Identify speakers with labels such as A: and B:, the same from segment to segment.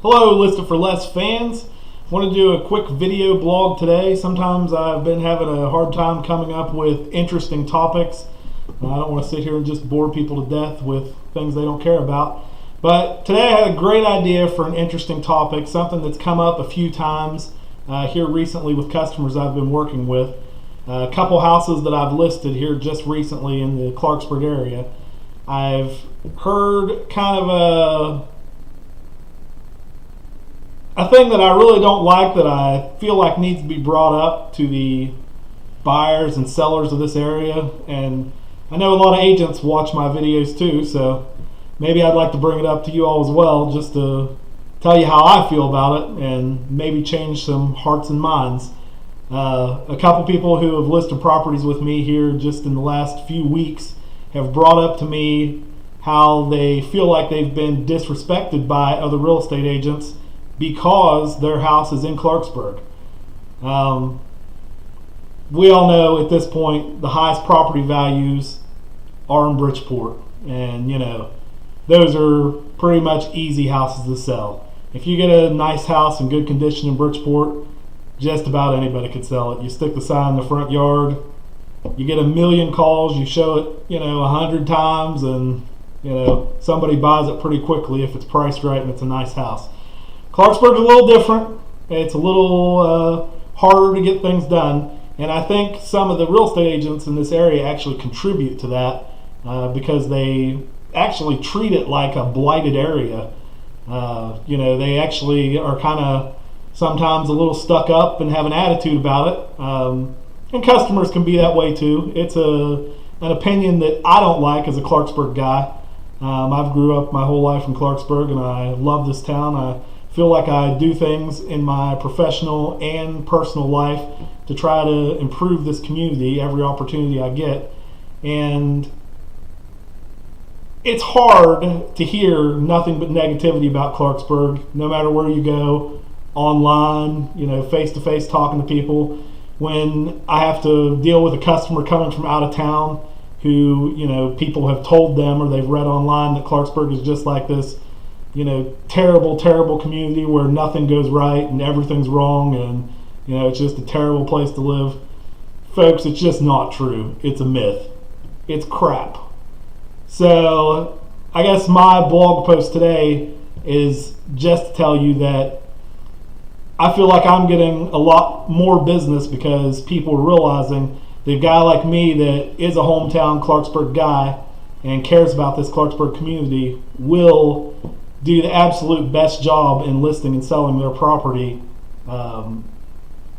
A: Hello, Listed for Less fans. Want to do a quick video blog today. Sometimes I've been having a hard time coming up with interesting topics. I don't want to sit here and just bore people to death with things they don't care about. But today I had a great idea for an interesting topic, something that's come up a few times here recently with customers I've been working with. A couple houses that I've listed here just recently in the Clarksburg area. I've heard kind of a thing that I really don't like, that I feel like needs to be brought up to the buyers and sellers of this area. And I know a lot of agents watch my videos too, so maybe I'd like to bring it up to you all as well, just to tell you how I feel about it and maybe change some hearts and minds. A couple people who have listed properties with me here just in the last few weeks have brought up to me how they feel like they've been disrespected by other real estate agents because their house is in Clarksburg. We all know at this point the highest property values are in Bridgeport, and those are pretty much easy houses to sell. If you get a nice house in good condition in Bridgeport, just about anybody could sell it. You stick the sign in the front yard, you get 1 million calls, you show it 100 times, and somebody buys it pretty quickly if it's priced right and it's a nice house. Clarksburg's a little different. It's a little harder to get things done, and I think some of the real estate agents in this area actually contribute to that because they actually treat it like a blighted area. They actually are kind of sometimes a little stuck up and have an attitude about it, and customers can be that way too. It's an opinion that I don't like as a Clarksburg guy. I've grew up my whole life in Clarksburg, and I love this town. I feel like I do things in my professional and personal life to try to improve this community every opportunity I get. And it's hard to hear nothing but negativity about Clarksburg, no matter where you go, online, face-to-face talking to people. When I have to deal with a customer coming from out of town who, people have told them or they've read online that Clarksburg is just like this terrible, terrible community where nothing goes right and everything's wrong, and it's just a terrible place to live. Folks, it's just not true. It's a myth. It's crap. So I guess my blog post today is just to tell you that I feel like I'm getting a lot more business because people are realizing that a guy like me that is a hometown Clarksburg guy and cares about this Clarksburg community will do the absolute best job in listing and selling their property that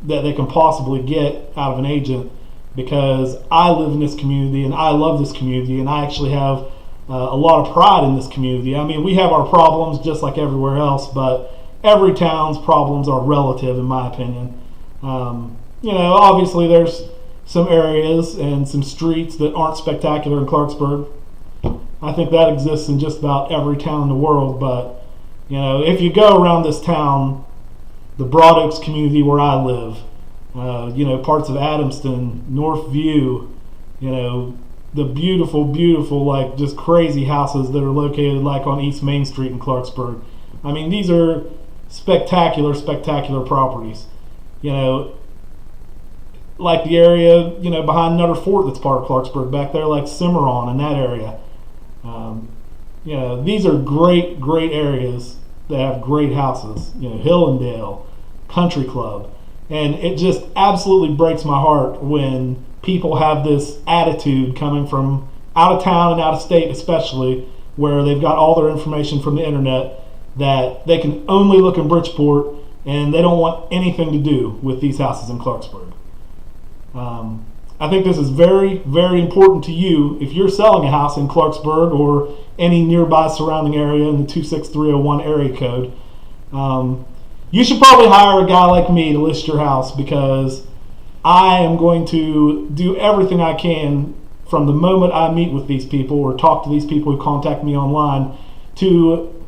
A: they can possibly get out of an agent, because I live in this community and I love this community, and I actually have a lot of pride in this community. I mean, we have our problems just like everywhere else, but every town's problems are relative, in my opinion. Obviously there's some areas and some streets that aren't spectacular in Clarksburg. I think that exists in just about every town in the world, but if you go around this town, the Broad Oaks community where I live, parts of Adamston, North View, the beautiful, beautiful, like just crazy houses that are located like on East Main Street in Clarksburg. I mean, these are spectacular, spectacular properties. Like the area, behind Nutter Fort that's part of Clarksburg, back there like Cimarron in that area. These are great, great areas that have great houses. Hillendale, Country Club. And it just absolutely breaks my heart when people have this attitude coming from out of town and out of state, especially, where they've got all their information from the internet, that they can only look in Bridgeport and they don't want anything to do with these houses in Clarksburg. I think this is very, very important to you if you're selling a house in Clarksburg or any nearby surrounding area in the 26301 area code. You should probably hire a guy like me to list your house, because I am going to do everything I can from the moment I meet with these people or talk to these people who contact me online to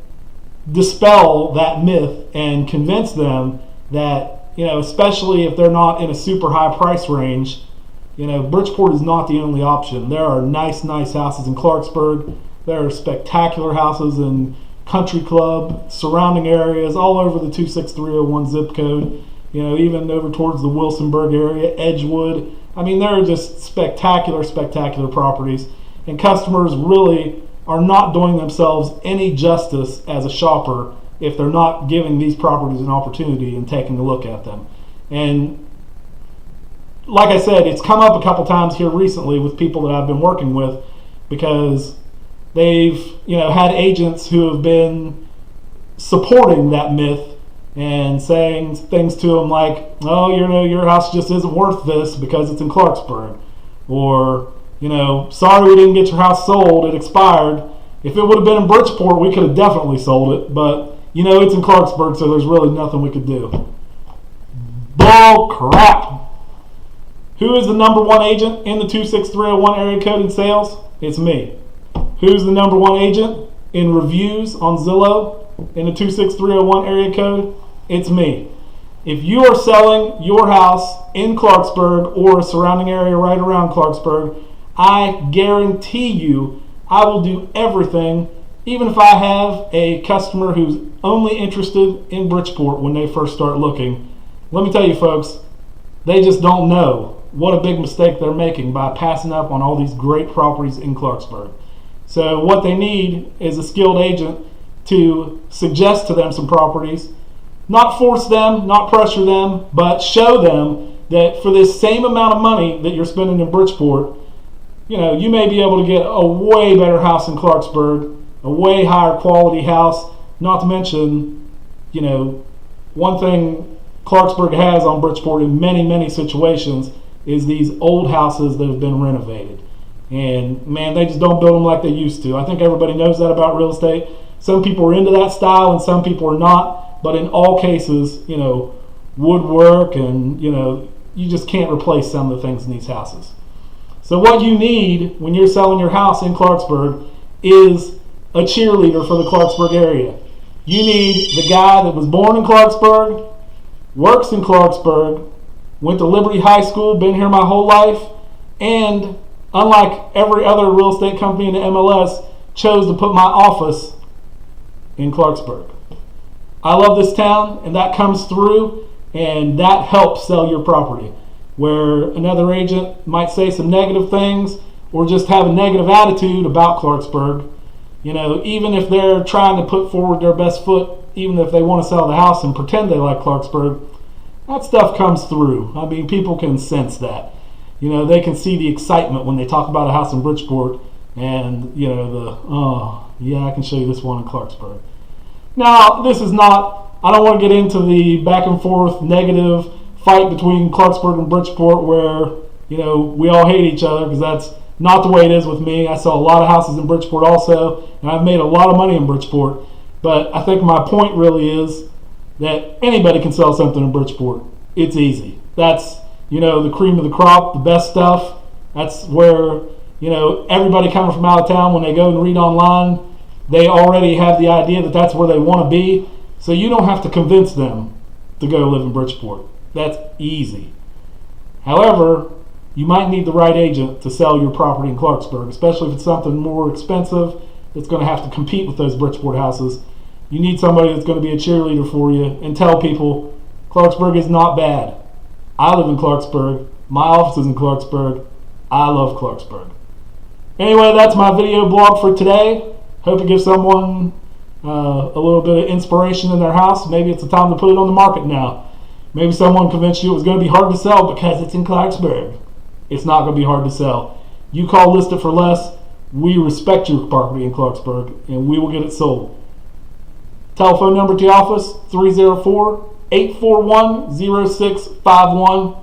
A: dispel that myth and convince them that, especially if they're not in a super high price range, Bridgeport is not the only option. There are nice, nice houses in Clarksburg. There are spectacular houses in country club, surrounding areas, all over the 26301 zip code, even over towards the Wilsonburg area, Edgewood. I mean, they're just spectacular, spectacular properties. And customers really are not doing themselves any justice as a shopper if they're not giving these properties an opportunity and taking a look at them. And like I said, it's come up a couple times here recently with people that I've been working with, because they've had agents who have been supporting that myth and saying things to them like, oh, your house just isn't worth this because it's in Clarksburg, or sorry we didn't get your house sold, it expired. If it would have been in Bridgeport, we could have definitely sold it, but it's in Clarksburg, so there's really nothing we could do. Bull crap. Who is the number one agent in the 26301 area code in sales? It's me. Who's the number one agent in reviews on Zillow in the 26301 area code? It's me. If you are selling your house in Clarksburg or a surrounding area right around Clarksburg, I guarantee you I will do everything, even if I have a customer who's only interested in Bridgeport when they first start looking. Let me tell you folks, they just don't know what a big mistake they're making by passing up on all these great properties in Clarksburg. So what they need is a skilled agent to suggest to them some properties, not force them, not pressure them, but show them that for this same amount of money that you're spending in Bridgeport, you may be able to get a way better house in Clarksburg, a way higher quality house. Not to mention, one thing Clarksburg has on Bridgeport in many, many situations is these old houses that have been renovated. And man, they just don't build them like they used to. I think everybody knows that about real estate. Some people are into that style and some people are not. But in all cases, woodwork and, you just can't replace some of the things in these houses. So what you need when you're selling your house in Clarksburg is a cheerleader for the Clarksburg area. You need the guy that was born in Clarksburg, works in Clarksburg, went to Liberty High School, been here my whole life, and unlike every other real estate company in the MLS, chose to put my office in Clarksburg. I love this town, and that comes through, and that helps sell your property. Where another agent might say some negative things or just have a negative attitude about Clarksburg, even if they're trying to put forward their best foot, even if they want to sell the house and pretend they like Clarksburg, that stuff comes through. I mean, people can sense that. They can see the excitement when they talk about a house in Bridgeport and, I can show you this one in Clarksburg. Now, this is not, I don't want to get into the back and forth negative fight between Clarksburg and Bridgeport where, we all hate each other, because that's not the way it is with me. I sell a lot of houses in Bridgeport also, and I've made a lot of money in Bridgeport. But I think my point really is that anybody can sell something in Bridgeport. It's easy. That's, the cream of the crop, the best stuff. That's where, everybody coming from out of town, when they go and read online, they already have the idea that that's where they want to be. So you don't have to convince them to go live in Bridgeport. That's easy. However, you might need the right agent to sell your property in Clarksburg, especially if it's something more expensive that's going to have to compete with those Bridgeport houses. You need somebody that's going to be a cheerleader for you and tell people Clarksburg is not bad. I live in Clarksburg. My office is in Clarksburg. I love Clarksburg. Anyway, that's my video blog for today. Hope it gives someone a little bit of inspiration in their house. Maybe it's the time to put it on the market now. Maybe someone convinced you it was going to be hard to sell because it's in Clarksburg. It's not going to be hard to sell. You call List It for Less. We respect your property in Clarksburg, and we will get it sold. Telephone number to the office, 304-841-0651.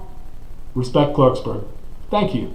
A: Respect Clarksburg. Thank you.